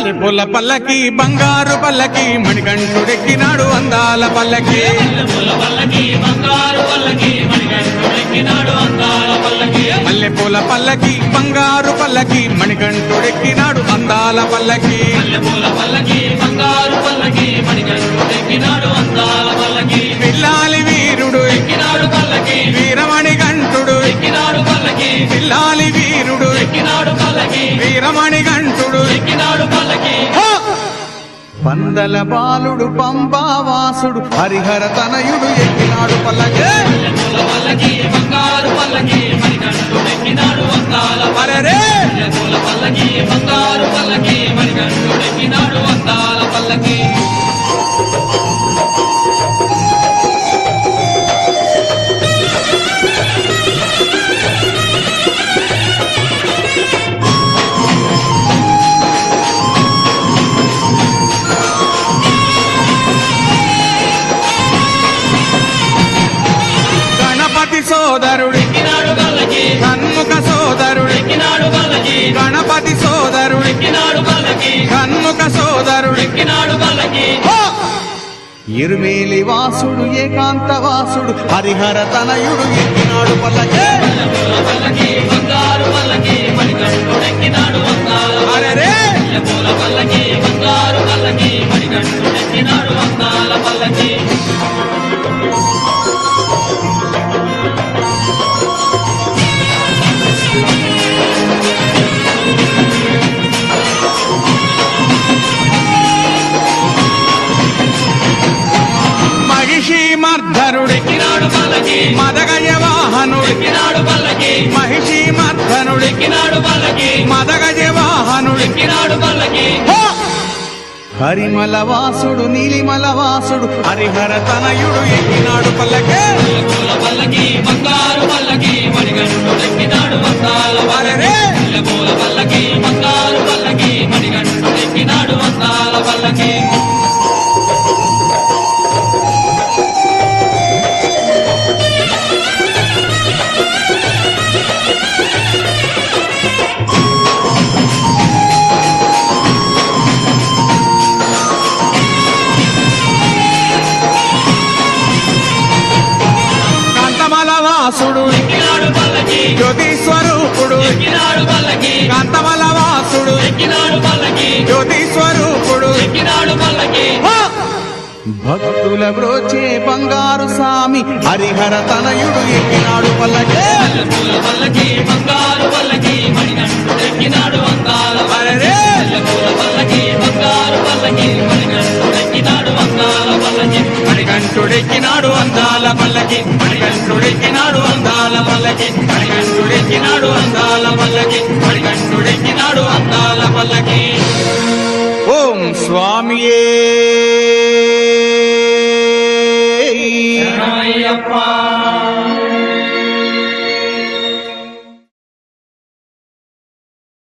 మల్లెపూల పల్లకి బంగారు పల్లకి మణికంఠుడెక్కినాడు అందాల పల్లకి మల్లెపూల పల్లకి బంగారు పల్లకి మణికంఠుడెక్కినాడు అందాల పల్లకి పిల్లాలి వీరుడు ఎక్కినాడు పల్లకి వీరమణి గంటుడు ఎక్కినాడు పల్లకి పిల్లాలి వీరుడు ఎక్కినాడు పల్లకి వీరమణి గంటుడు ఎక్కినాడు పల్లకి పందల బాలుడు పంబావాసుడు హరిహర తనయుడు ఎక్కినాడు పల్లకి బంగారు పల్లకి మణికంఠుడు ఎక్కినాడు అందాల పల్లకి బంగారు పల్లకి మణికంఠుడు ఎక్కినాడు అందాల పల్లకి సోదరుడు ఎక్కినాడు పల్లకి కన్ముఖ సోదరుడు ఎక్కినాడు పల్లకి గణపతి సోదరుడు ఎక్కినాడు పల్లకి కన్ముఖ సోదరుడు ఎక్కినాడు పల్లకి ఇరుమేలి వాసుడు ఏకాంత వాసుడు హరిహర తనయుడు ఎక్కినాడు పల్లకి బంగారు పల్లకి మణికంఠుడు ఎక్కినాడు అందాల పల్లకి బంగారు పల్లకి మణికంఠుడు ఎక్కినాడు అందాల పల్లకి మర్ధనుడు ఎక్కినాడు పల్లకి మదగజ వాహనుడు ఎక్కినాడు పల్లకి మహిషి మర్ధనుడు ఎక్కినాడు పల్లకి మదగజ వాహనుడు ఎక్కినాడు పల్లకి హరిమల వాసుడు నీలిమల వాసుడు హరిహర తనయుడు ఎక్కినాడు పల్లకి బంగారు పల్లకి మణికంఠుడు ఎక్కినాడు అందాల పల్లకి బంగారు పల్లకి మణికంఠుడు ఎక్కినాడు అందాల పల్లకి వాసుడు ఎక్కినాడు పల్లకి జ్యోతి స్వరూపుడు ఎక్కినాడు పల్లకి కాంతమల వాసుడు ఎక్కినాడు పల్లకి జ్యోతి స్వరూపుడు ఎక్కినాడు పల్లకి భక్తుల బ్రోచే బంగారు స్వామి హరిహర తనయుడు ఎక్కినాడు పల్లకి బంగారు పల్లకి మణికంఠుడు ఎక్కినాడు అందాల పల్లకి బంగారు పల్లకి మణికంఠుడు ఎక్కినాడు అందాల పల్లకి మణికంఠుడెక్కినాడు అందాల పల్లకి మణికంఠుడెక్కినాడు అందాల పల్లకి మణికంఠుడెక్కినాడు అందాల పల్లకి మణికంఠుడెక్కినాడు అందాల పల్లకి ఓం స్వామియే శరణమయ్యప్ప.